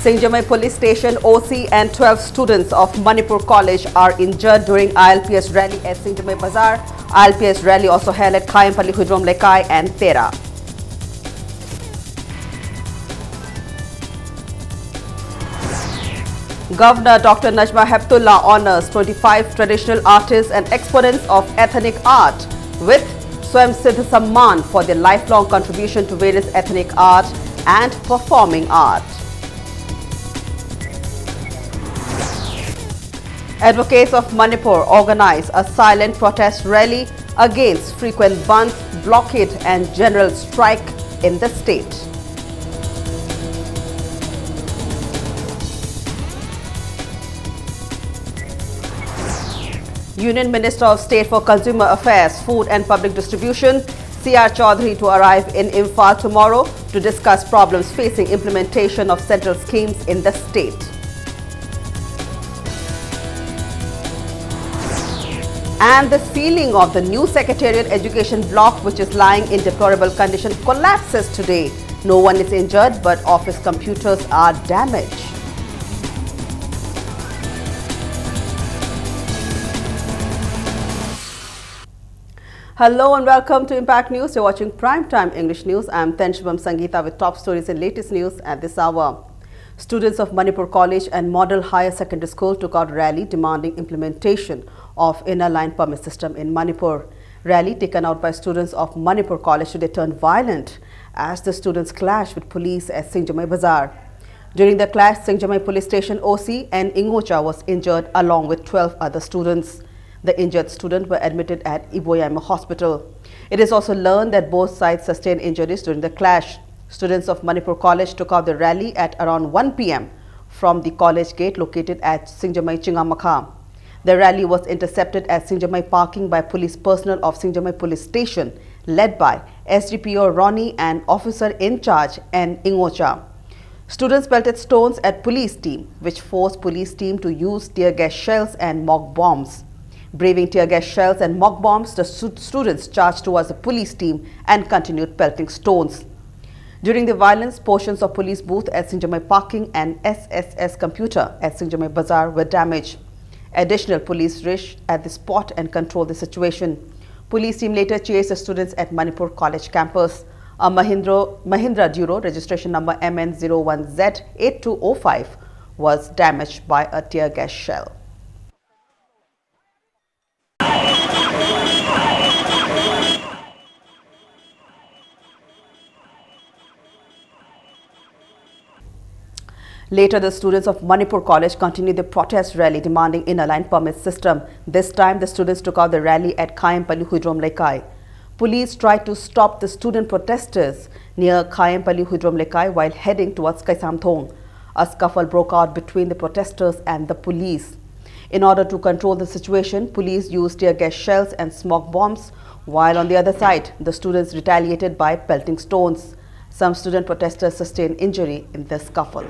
Singjamai Police Station OC and 12 students of Manipur College are injured during ILPS rally at Singjamai Bazaar. ILPS rally also held at Khayampally Hudrom Lekai and Tera. Governor Dr. Najma Heptullah honors 25 traditional artists and exponents of ethnic art with Swayamsiddha Samman for their lifelong contribution to various ethnic art and performing art. Advocates of Manipur organize a silent protest rally against frequent bandh, blockade and general strike in the state. Union Minister of State for Consumer Affairs, Food and Public Distribution, C.R. Chaudhary, to arrive in Imphal tomorrow to discuss problems facing implementation of central schemes in the state. And the ceiling of the new Secretariat Education block, which is lying in deplorable condition, collapses today. No one is injured, but office computers are damaged. Hello and welcome to Impact News. You're watching Primetime English News. I'm Tenshubam Sangeeta with top stories and latest news at this hour. Students of Manipur College and Model Higher Secondary School took out rally demanding implementation of inner line permit system in Manipur. Rally taken out by students of Manipur College today turned violent as the students clashed with police at Singjamai Bazaar. During the clash, Singjamai Police Station OC and Ingocha was injured along with 12 other students. The injured students were admitted at Iboyaima Hospital. It is also learned that both sides sustained injuries during the clash. Students of Manipur College took out the rally at around 1 p.m. from the college gate located at Singjamai Chingamakha. The rally was intercepted at Singjamai parking by police personnel of Singjamai Police Station, led by SDPO Ronnie and officer in charge N. Ingocha. Students pelted stones at police team, which forced police team to use tear gas shells and mock bombs. Braving tear gas shells and mock bombs, the students charged towards the police team and continued pelting stones. During the violence, portions of police booth at Singjamai parking and SSS computer at Singjamai Bazaar were damaged. Additional police reached at the spot and controlled the situation. Police team later chased the students at Manipur College campus. A Mahindra Duro registration number MN01Z8205 was damaged by a tear gas shell. Later, the students of Manipur College continued the protest rally demanding inner line permit system. This time, the students took out the rally at Khayampally Hudrom Lekai. Police tried to stop the student protesters near Khayampally Hudrom Lekai while heading towards Kaisamthong. A scuffle broke out between the protesters and the police. In order to control the situation, police used tear gas shells and smoke bombs, while on the other side, the students retaliated by pelting stones. Some student protesters sustained injury in the scuffle.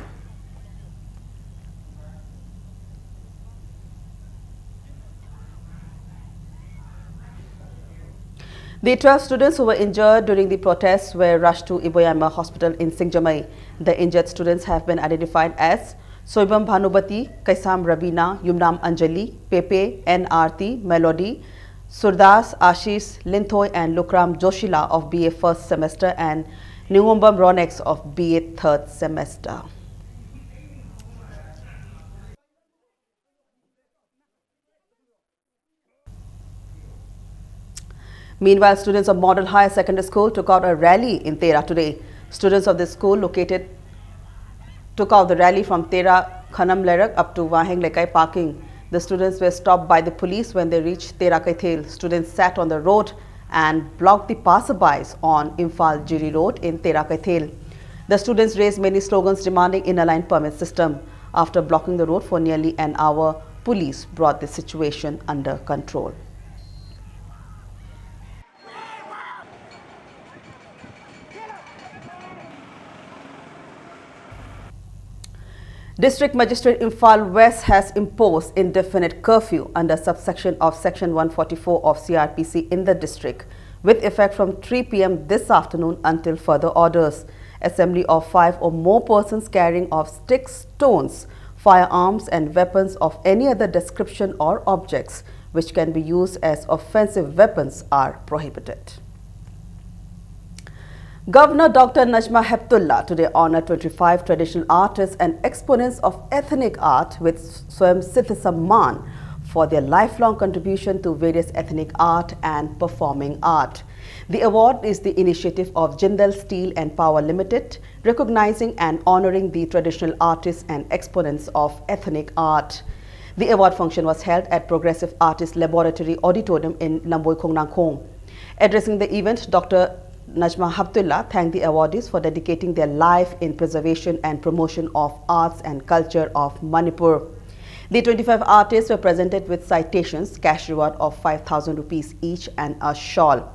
The 12 students who were injured during the protests were rushed to Iboyaima Hospital in Singjamai. The injured students have been identified as Soibam Bhanubati, Kaisam Rabina, Yumnam Anjali, Pepe, N. Aarti, Melody, Surdas, Ashish, Linthoy and Lukram Joshila of BA first semester and Ningombam Ronex of BA third semester. Meanwhile, students of Model Higher Secondary School took out a rally in Tera today. Students of this school took out the rally from Tera Khanam Lerak up to Waheng Lekai parking. The students were stopped by the police when they reached Tera Kaithel. Students sat on the road and blocked the passerbys on Imphal Jiri Road in Tera Kaithel. The students raised many slogans demanding inner line permit system. After blocking the road for nearly an hour, police brought the situation under control. District Magistrate Imphal West has imposed indefinite curfew under subsection of Section 144 of CRPC in the district, with effect from 3 p.m. this afternoon until further orders. Assembly of 5 or more persons carrying of sticks, stones, firearms and weapons of any other description or objects which can be used as offensive weapons are prohibited. Governor Dr. Najma Heptullah today honored 25 traditional artists and exponents of ethnic art with Swayam Siddh Samman for their lifelong contribution to various ethnic art and performing art. The award is the initiative of Jindal Steel and Power Limited, recognizing and honoring the traditional artists and exponents of ethnic art. The award function was held at Progressive Artists Laboratory Auditorium in Lamboi Khong Nang Khong. Addressing the event, Dr. Najma Heptullah thanked the awardees for dedicating their life in preservation and promotion of arts and culture of Manipur. The 25 artists were presented with citations, cash reward of 5,000 rupees each and a shawl.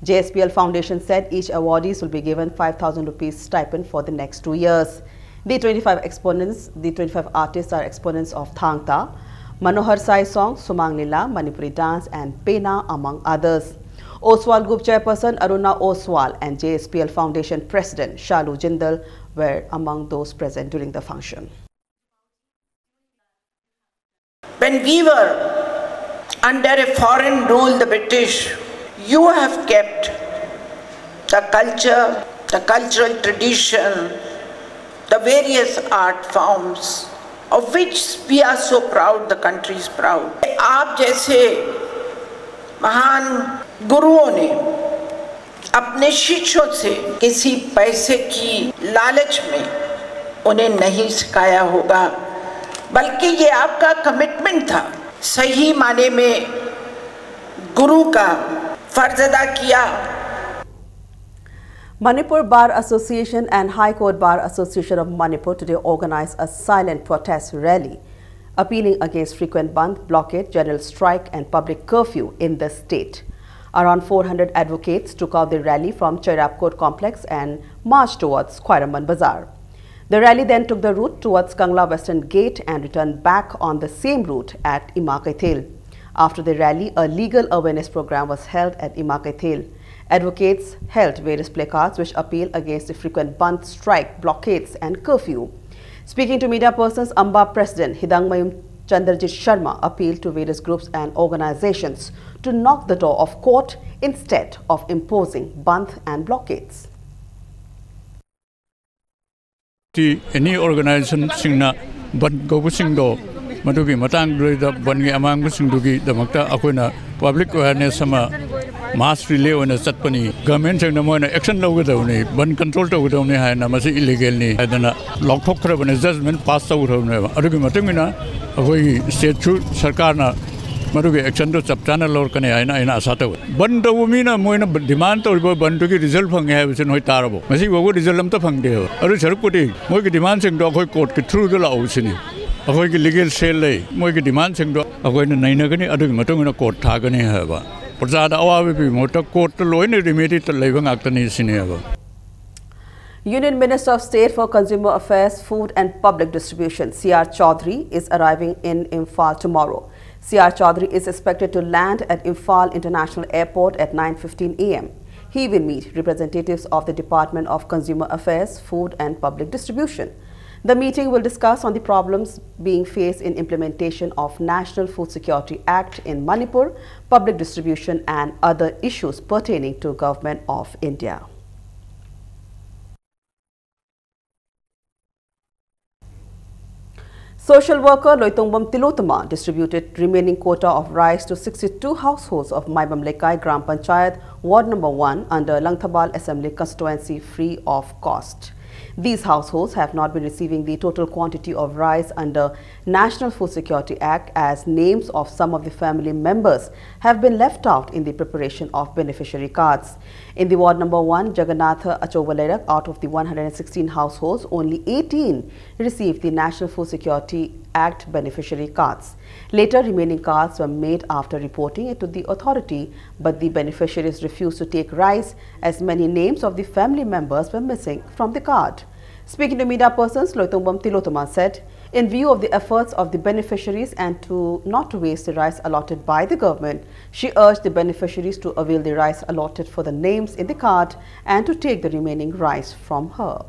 JSPL Foundation said each awardees will be given 5,000 rupees stipend for the next 2 years. The 25 artists are exponents of Thangta, Manohar Sai Song, Sumang Lila, Manipuri dance and Pena among others. Oswal Group Chairperson Aruna Oswal and JSPL Foundation President Shalu Jindal were among those present during the function. When we were under a foreign rule, the British, you have kept the culture, the cultural tradition, the various art forms of which we are so proud, the country is proud. आप जैसे महान गुरुओं ने अपने शिष्यों से किसी पैसे की लालच में उन्हें नहीं सिखाया होगा, बल्कि ये आपका कमिटमेंट था, सही माने में गुरु का फर्ज अदा किया. Manipur Bar Association and High Court Bar Association of Manipur today organized a silent protest rally appealing against frequent bandh, blockade, general strike and public curfew in the state. Around 400 advocates took out the rally from Chairap Court complex and marched towards Khwairaman Bazaar. The rally then took the route towards Kangla Western Gate and returned back on the same route at Ima Kaithel. After the rally, a legal awareness program was held at Ima Kaithel. Advocates held various placards which appeal against the frequent bandh, strike, blockades and curfew. Speaking to media persons, Amba President Hidangmayum Chandrajit Sharma appealed to various groups and organizations to knock the door of court instead of imposing bandh and blockades. Any organization singna ban go singdo madugi matang doida bangi amang singdugi damakta akoina public awareness sama mass relay ona satpani government singna moina action logudawni ban control togudawni haina masi illegal ni adana lock thokhrabane judgment pass togudawni adugi matungina akoi state sarkar na madugi action to chapchana lor kane aina aina asata ban tawumina moina demand to ban to result phange ha bisin hoi tarabo masi bogo result am ta phangde aru sarpoti moi ki demand sing do akoi court ki through do la ausini akoi ki legal sale lai moi ki demand sing do akoi na naina gani adugi matungina court tha gani ha ba prasada awabi bi mota court to loine remedy to leibang aktani sine ba. Union Minister of State for Consumer Affairs, Food and Public Distribution, C.R. Chaudhary, is arriving in Imphal tomorrow. C.R. Chaudhary is expected to land at Imphal International Airport at 9:15 a.m. He will meet representatives of the Department of Consumer Affairs, Food and Public Distribution. The meeting will discuss on the problems being faced in implementation of National Food Security Act in Manipur, public distribution and other issues pertaining to Government of India. Social worker Loitongbam Tilotama distributed remaining quota of rice to 62 households of Maibam Lekai Gram Panchayat, Ward number 1 under Langthabal Assembly constituency free of cost. These households have not been receiving the total quantity of rice under National Food Security Act as names of some of the family members have been left out in the preparation of beneficiary cards. In the Ward number 1, Jagannatha Achowalerak, out of the 116 households, only 18 received the National Food Security Act beneficiary cards. Later, remaining cards were made after reporting it to the authority, but the beneficiaries refused to take rice as many names of the family members were missing from the card. Speaking to media persons, Loitongbam Tilotama said, in view of the efforts of the beneficiaries and not to waste the rice allotted by the government, she urged the beneficiaries to avail the rice allotted for the names in the card and to take the remaining rice from her.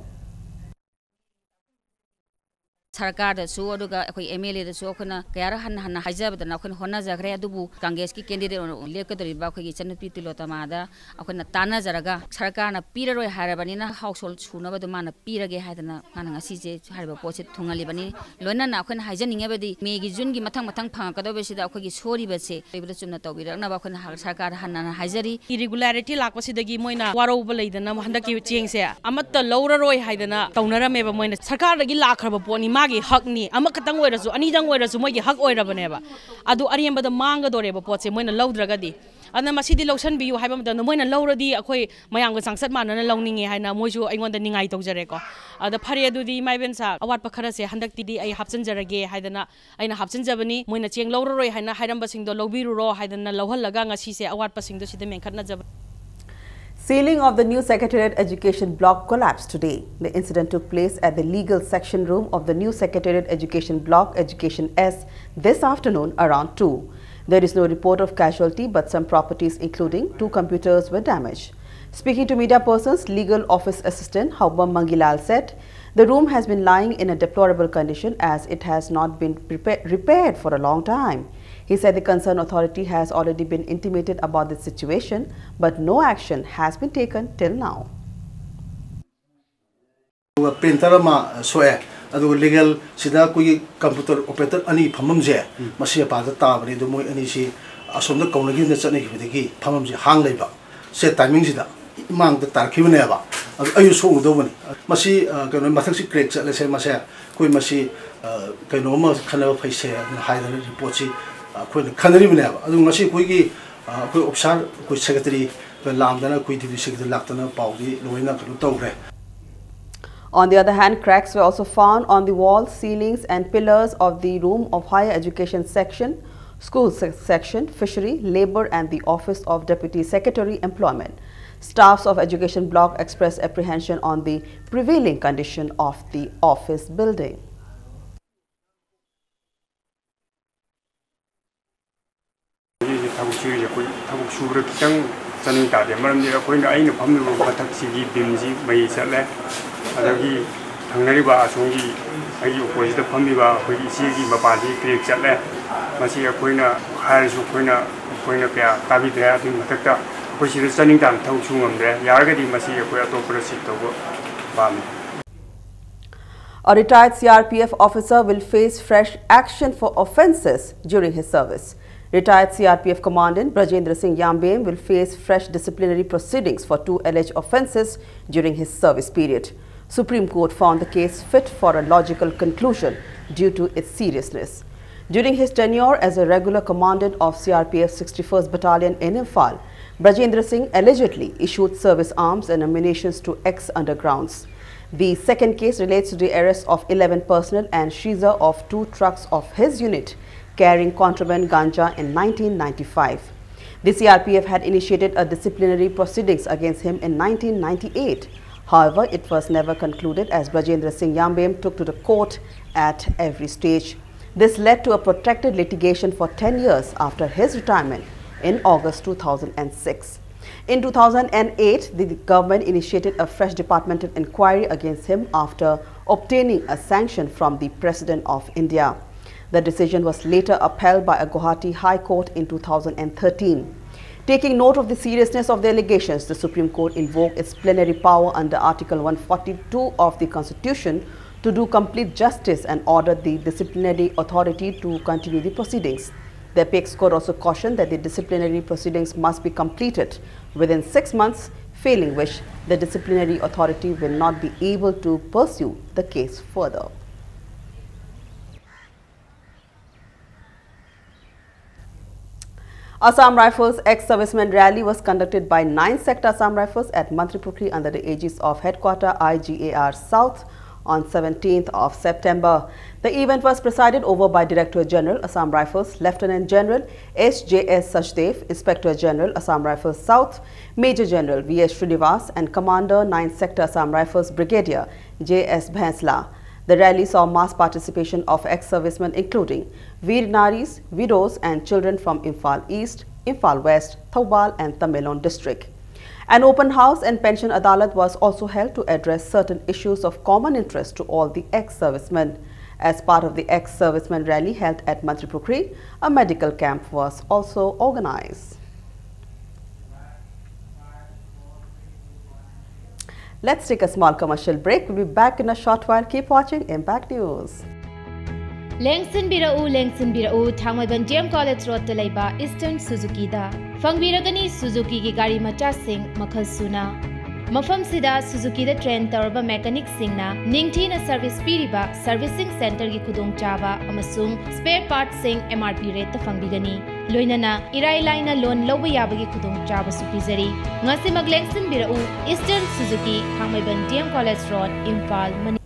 Sarkar da su aduga akoi MLA da su akona kayara hanna hajab da akona honna jagre adubu Congress ki candidate lekadri ba khoi chanupi tilotama da akona tana jaraga sarkar na piraroi harabani na household suna ba mana pirage haidana ngana ngasi je harba poche thungali bani loina na akona hajaninge badi megi jun gi mathang phangkado besida akoi gi sori base ibda chumna tawbira na ba akona sarkar hanna hajari irregularity lakpasidagi moina waroba leidana handaki chengse amatta lawraroi haidana taunarame ba moina sarkar dagi lakraba poni magi hakni amakatang oirasu anidang oirasu mogi hak oirabane ba adu ariembada manga doreba potse moina lawdragadi ana masidi lawsan biyu haiba madana moina lawradi akoi mayamga sangsat manana lawninge haina moju aingonda ningai tawjare ko ada phare adudi maibensa awat pakhara se handakti di ai hapchanjarage haidana aina hapchanjabani moina cheng lawraroi haina hairamba singdo lawbiruro haidana lawhallaga ngasi se awat pasingdo sida menkhatna jab. Ceiling of the new Secretariat Education block collapsed today. The incident took place at the legal section room of the new Secretariat Education block, Education S, this afternoon around 2. There is no report of casualty, but some properties, including 2 computers, were damaged. Speaking to media persons, Legal Office Assistant Haubam Mangilal said, the room has been lying in a deplorable condition as it has not been repaired for a long time. He said the concerned authority has already been intimated about the situation, but no action has been taken till now. Printer ma soe adu legal sida koi computer operator ani phamam je masia pa ta bani do moi ani si asom da kaunagi na chani khibidagi phamam je hang leiba se timing sida mang da tar khibne ba ayu so do bani masi kano mathak si crack chale se masia koi masi kano ma khana phaise haidar report si koi khanari bane ba adu ngasi koi gi koi officer koi secretary lamdana koi deputy secretary laktana paudi loina kanu tawre. On the other hand, cracks were also found on the walls, ceilings and pillars of the room of higher education section, school section, fishery, labour and the office of Deputy Secretary Employment. Staffs of education block expressed apprehension on the prevailing condition of the office building. adagi thangnariba asongi ai opposite phammiba khoi isigi mapali crack chatle masi akoina haisu koina kya tabidra adu matakta khoi sida chaning tan thau chungamde yaragadi masi akoi atopra sitobo bam. A retired CRPF officer will face fresh action for offences during his service. Retired CRPF Commandant Brajendra Singh Yambem will face fresh disciplinary proceedings for 2 alleged offences during his service period. Supreme Court found the case fit for a logical conclusion due to its seriousness. During his tenure as a regular commandant of CRPF 61st Battalion in Imphal, Brajendra Singh allegedly issued service arms and ammunition to ex-undergrounds. The second case relates to the arrest of 11 personnel and seizure of 2 trucks of his unit carrying contraband ganja in 1995. The CRPF had initiated a disciplinary proceedings against him in 1998. However, it was never concluded as Brajendra Singh Yambem took to the court at every stage. This led to a protracted litigation for 10 years after his retirement in August 2006. In 2008, the government initiated a fresh departmental inquiry against him after obtaining a sanction from the President of India. The decision was later upheld by a Guwahati High Court in 2013. Taking note of the seriousness of the allegations, the Supreme Court invoked its plenary power under Article 142 of the Constitution to do complete justice and ordered the disciplinary authority to continue the proceedings. The Apex Court also cautioned that the disciplinary proceedings must be completed within 6 months, failing which the disciplinary authority will not be able to pursue the case further. Assam Rifles ex-servicemen rally was conducted by 9 Sector Assam Rifles at Mantripukri under the aegis of Headquarter IGAR South on 17th of September. The event was presided over by Director General Assam Rifles, Lieutenant General SJS Sachdev, Inspector General Assam Rifles South, Major General VS Srinivas and Commander 9th Sector Assam Rifles Brigadier JS Bhansla. The rally saw mass participation of ex-servicemen including Veer Naris, widows and children from Imphal East, Imphal West, Thoubal and Tamenglong district. An open house and pension adalat was also held to address certain issues of common interest to all the ex-servicemen. As part of the ex-serviceman rally held at Mantripukri, a medical camp was also organized. Let's take a small commercial break. We'll be back in a short while. Keep watching Impact News. Lengsin birau Thangmaiban DM College Road Talaiba Eastern Suzuki da Fangbiragani Suzuki ki gari macha sing makhal suna Mafam sida Suzuki da train tarba mechanic singna ningthina service piriba servicing center ki khudong chaba amasung spare parts sing MRP rate ta fangbigani loinana irai laina loan loba yabagi khudong chaba su pizari ngasi maglengsin birau Eastern Suzuki Thangmaiban DM College Road Impal Mani.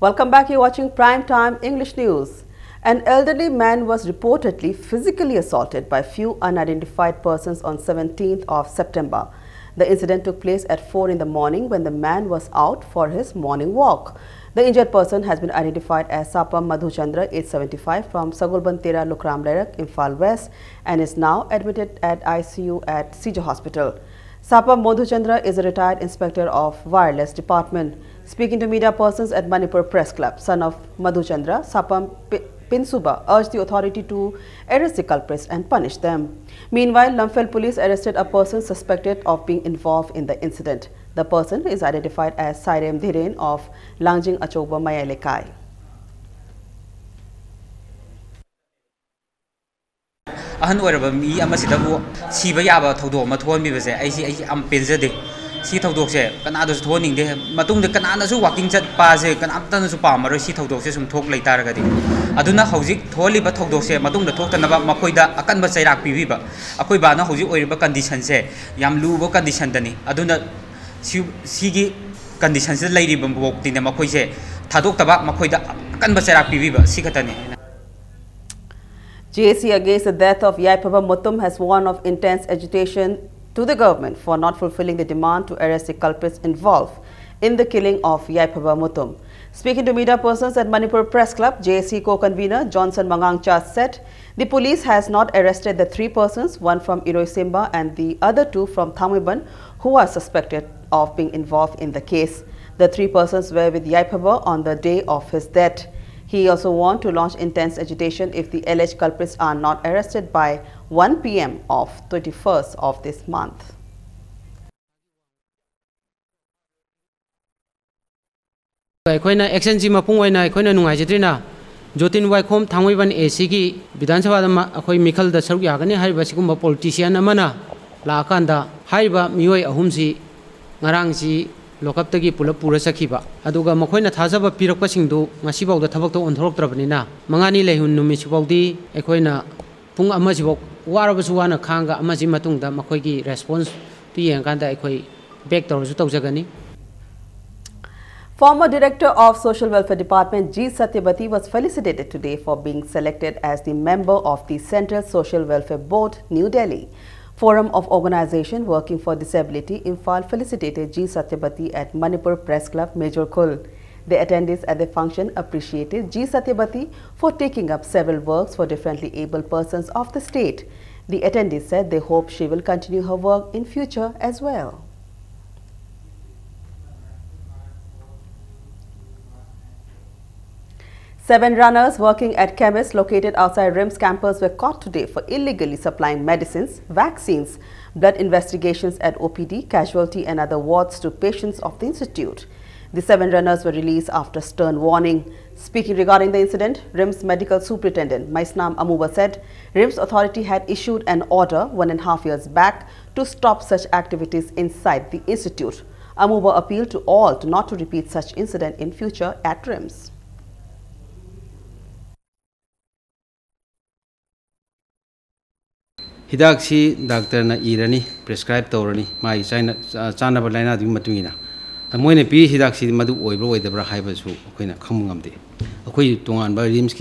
Welcome back. You're watching Prime Time English News. An elderly man was reportedly physically assaulted by few unidentified persons on 17th of September. The incident took place at 4 in the morning when the man was out for his morning walk. The injured person has been identified as Sapam Madhuchandra, age 75, from Sagulbantera, Lukram Lerak, Imphal West, and is now admitted at ICU at Sijo Hospital. Sapam Madhuchandra is a retired inspector of Wireless Department. Speaking to media persons at Manipur Press Club, son of Madhuchandra, Sapam Pinsuba urged the authority to arrest the culprits and punish them. Meanwhile, Lamphel police arrested a person suspected of being involved in the incident. The person is identified as Sairem Dhiren of Langjing Achogba Mayalekai. Ahan oiraba mi amasidabu siba yaba thodo ma thon mi base ai am penjade si thodok se kanado su thoning de matung de kanana su walking chat pa se kanamta na su pa maro si thodok se sum thok leitar ga de aduna hojik tholi ba thodok se matung da thok tanaba makoi da akan ba chairak pi ba akoi ba na hojik oiriba condition se yam lu bo condition dani aduna si gi condition se leiri ba bok tin makoi se thadok taba makoi da akan ba chairak pi ba si khatani. JAC against the death of Yaipaba Mutum has warned of intense agitation to the government for not fulfilling the demand to arrest the culprits involved in the killing of Yaipaba Mutum. Speaking to media persons at Manipur Press Club, JAC co-convener Johnson Mangangcha said the police has not arrested the 3 persons, one from Iroisimba and the other 2 from Thangmaiban, who are suspected of being involved in the case. The 3 persons were with Yaipaba on the day of his death. He also warned to launch intense agitation if the alleged culprits are not arrested by 1 p.m. of 21st of this month. Aikoina action ji mapung waina aikoina nungai jitrina Jotin Waikhom Thangmaiban AC gi Bidhan Sabha da akoi Mikhal da saruk yagani haiba sigumba politician amana la kanda haiba mioi ahum si ngarang si Lokap tagi pula pura sakhiba aduga makoina thajaba pirakpa singdu ngasi bawda thabak to onthorok trabnina mangani lehun numi sibawdi ekoina pung ama sibok warabasu wana khanga amaji matungda makoigi response tu yengkanda ekoi back tawju tawjagani. Former Director of Social Welfare Department G. Satyabati was felicitated today for being selected as the member of the Central Social Welfare Board, New Delhi. Forum of Organization Working for Disability Imphal felicitated G. Satyabati at Manipur Press Club, Major Kul. The attendees at the function appreciated G. Satyabati for taking up several works for differently able persons of the state. The attendees said they hope she will continue her work in future as well. Seven runners working at chemists located outside RIMS campus were caught today for illegally supplying medicines, vaccines, blood investigations at OPD, casualty and other wards to patients of the institute. The 7 runners were released after stern warning. Speaking regarding the incident, RIMS Medical Superintendent Maisnam Amuba said RIMS authority had issued an order 1.5 years back to stop such activities inside the institute. Amuba appealed to all not to repeat such incident in future at RIMS. Hidak si doctor na irani prescribe tawrani mai chana ba laina dum matungina moine pi hidak si madu oibro oidabra haiba su koina khamungamde akoi tongan ba rims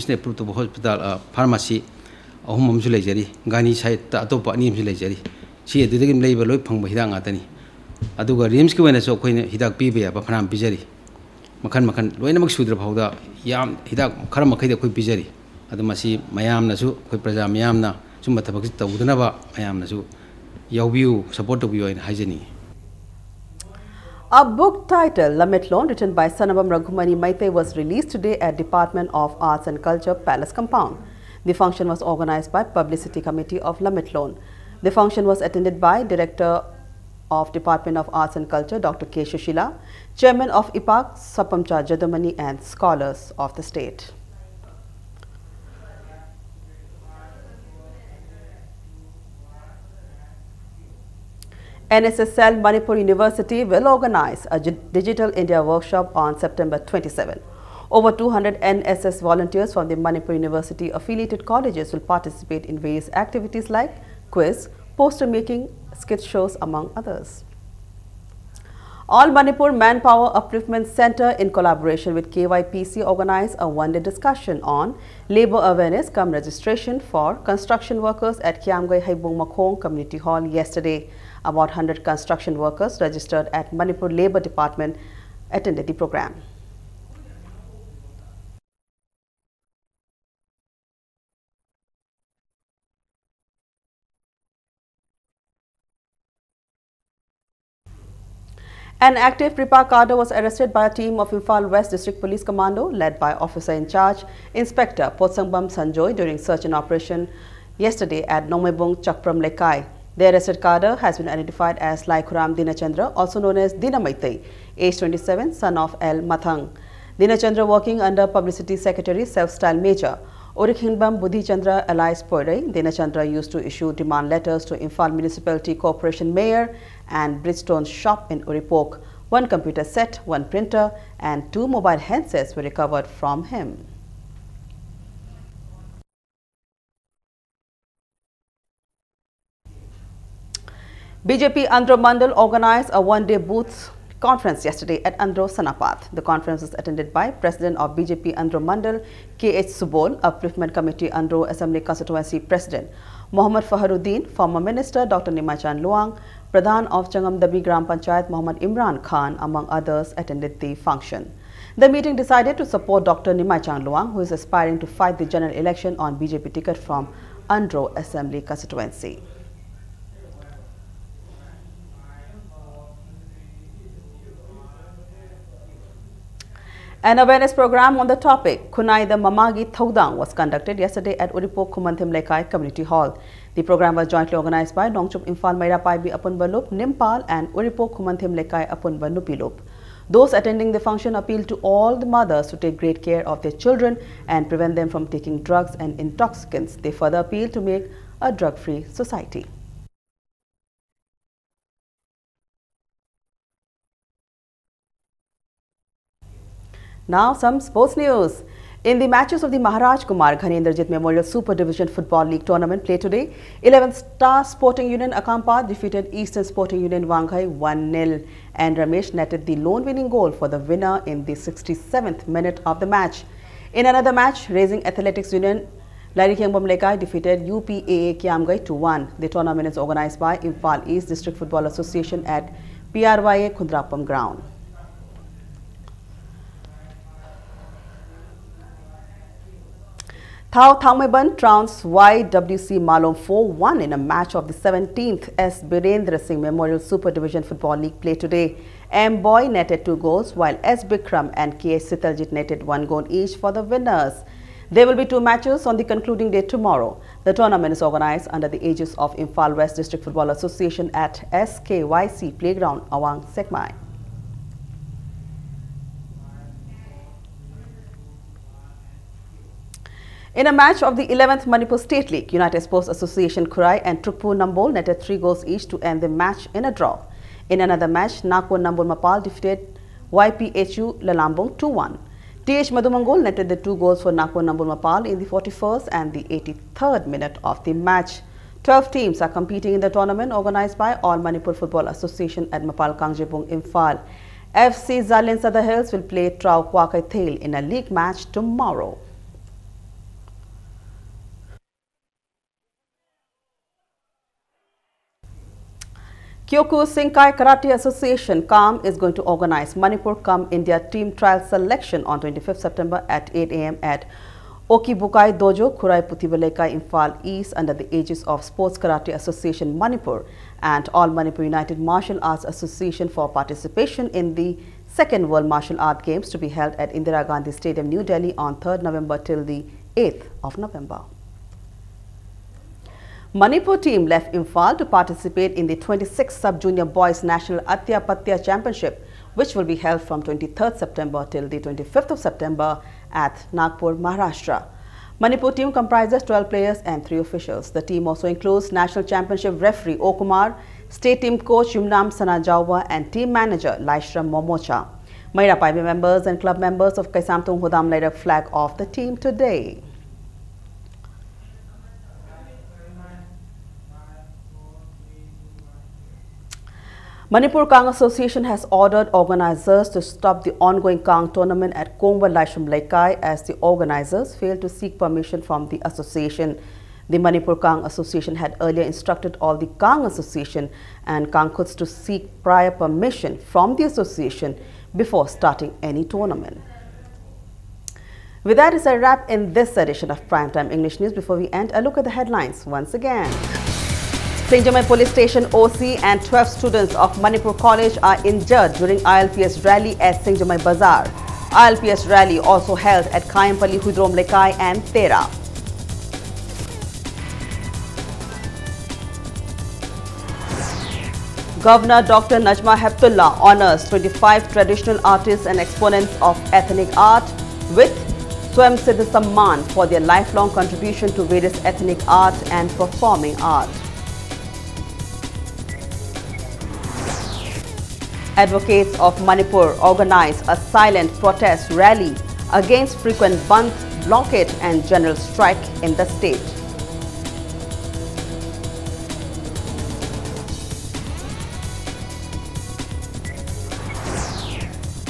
ne approved hospital pharmacy ahum amsu lejari gani site ta atopa ani amsu lejari si edudagi leiba loi phangba hidak ngatani aduga rims ki wena so koina hidak pi ba phanam pijari makhan loina mak sudra phauda yam hidak khara makhai de koi pijari aduma si mayam na su koi praja mayam na A book titled Lametlon, written by Sanabam Raghumani Maite, was released today at Department of Arts and Culture Palace Compound. The function was organized by Publicity Committee of Lametlon. The function was attended by Director of Department of Arts and Culture, Dr. K. Shushila, Chairman of IPAC, Sapamcha Jadamani, and scholars of the state. NSSL Manipur University will organize a Digital India workshop on September 27. Over 200 NSS volunteers from the Manipur University affiliated colleges will participate in various activities like quiz, poster making, skit shows, among others. All Manipur Manpower Upliftment Center, in collaboration with KYPC, organized a one-day discussion on labor awareness cum registration for construction workers at Kiamgai Haibung Makhong Community Hall yesterday. About 100 construction workers registered at Manipur Labor Department attended the program. An active Pripa cadre was arrested by a team of Imphal West District Police Commando led by Officer in Charge, Inspector Potsangbam Sanjoy, during search and operation yesterday at Nongmebung Chakpram Lekai. The arrested cadre has been identified as Laikhuram Dinachandra, also known as Dina Maitei, age 27, son of L. Mathang. Dinachandra, working under Publicity Secretary, Self-Style Major Orikhinbam Budhi Chandra alias Poirei. Dinachandra used to issue demand letters to Imphal Municipality Corporation Mayor and Bridgestone shop in Uripok. One computer set, one printer, and 2 mobile handsets were recovered from him. BJP Andhra Mandal organized a one-day booth conference yesterday at Andhra Sanapat. The conference was attended by President of BJP Andhra Mandal, K.H. Subol, Upliftment Committee Andhra Assembly Constituency President Mohammad Faharuddin, former Minister Dr. Nimachan Luang, Pradhan of Changam Dabi Gram Panchayat Mohammad Imran Khan, among others, attended the function. The meeting decided to support Dr. Nimachan Luang, who is aspiring to fight the general election on BJP ticket from Andhra Assembly Constituency. An awareness program on the topic Kunai the Mamagi Thaudang was conducted yesterday at Uripok Kumanthim Lekai Community Hall. The program was jointly organized by Nongchup Imphal Maira Paibi Apunba Lup, Nimpal, and Uripok Kumanthim Lekai Apunba Nupilup. Those attending the function appealed to all the mothers to take great care of their children and prevent them from taking drugs and intoxicants. They further appealed to make a drug-free society. Now some sports news. In the matches of the Maharaj Kumar Ghanendrajit Memorial Super Division Football League tournament played today, 11th Star Sporting Union Akampa defeated Eastern Sporting Union Wanghai 1-0, and Ramesh netted the lone winning goal for the winner in the 67th minute of the match. In another match, Raising Athletics Union Larikyambam Lekai defeated UPAA Kiamgai 2-1. The tournament is organized by Imphal East District Football Association at PRYA Khudrapam ground. Thao Thangmeban trounced YWC Malom 4-1 in a match of the 17th S. Birendra Singh Memorial Super Division Football League play today. M. Boy netted 2 goals while S. Bikram and K.H. Sitaljit netted 1 goal each for the winners. There will be 2 matches on the concluding day tomorrow. The tournament is organized under the aegis of Imphal West District Football Association at SKYC Playground, Awang, Sekmai. In a match of the 11th Manipur State League, United Sports Association Kurai and Trukpur Nambol netted 3 goals each to end the match in a draw. In another match, Nagpur Nambol Mapal defeated YPHU Lalambung 2-1. TH Madhumangol netted the 2 goals for Nagpur Nambol Mapal in the 41st and the 83rd minute of the match. 12 teams are competing in the tournament organized by All Manipur Football Association at Mapal Kangjebung, Imphal. FC Zalin Sada Hills will play Trau Kwakai Thale in a league match tomorrow. Kyoku Sinkai Karate Association KAM is going to organize Manipur Come India team trial selection on 25th September at 8 a.m. at Okibukai Dojo, Kurai Putibalekai, Imphal East, under the aegis of Sports Karate Association Manipur and All Manipur United Martial Arts Association for participation in the Second World Martial Art Games to be held at Indira Gandhi Stadium, New Delhi on 3rd November till the 8th of November. Manipur team left Imphal to participate in the 26th Sub-Junior Boys National Atya Patya Championship, which will be held from 23rd September till the 25th of September at Nagpur, Maharashtra. Manipur team comprises 12 players and 3 officials. The team also includes National Championship referee O Kumar, state team coach Yumnam Sanajawa and team manager Laishram Momocha. Maira Paibe members and club members of Kaisamtung Hodam laid a flag off the team today. Manipur Kang Association has ordered organizers to stop the ongoing Kang tournament at Kongwa Laisham Laikai as the organizers failed to seek permission from the association. The Manipur Kang Association had earlier instructed all the Kang Association and Kangkuts to seek prior permission from the association before starting any tournament. With that is a wrap in this edition of Primetime English News. Before we end, a look at the headlines once again. Singjamai Police Station OC and 12 students of Manipur College are injured during ILPS rally at Singjamai Bazaar. ILPS rally also held at Khayampally, Hudrom Lekai and Tera. Governor Dr. Najma Heptullah honors 25 traditional artists and exponents of ethnic art with Swam Siddha Samman for their lifelong contribution to various ethnic art and performing art. Advocates of Manipur organized a silent protest rally against frequent bandh, blockade and general strike in the state.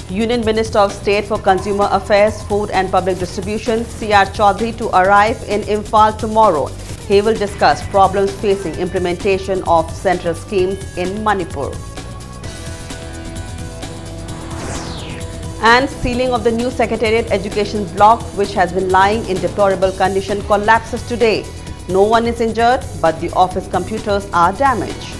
Union Minister of State for Consumer Affairs, Food and Public Distribution, C.R. Chaudhary, to arrive in Imphal tomorrow. He will discuss problems facing implementation of central schemes in Manipur. And ceiling of the new Secretariat Education block, which has been lying in deplorable condition, collapses today. No one is injured, but the office computers are damaged.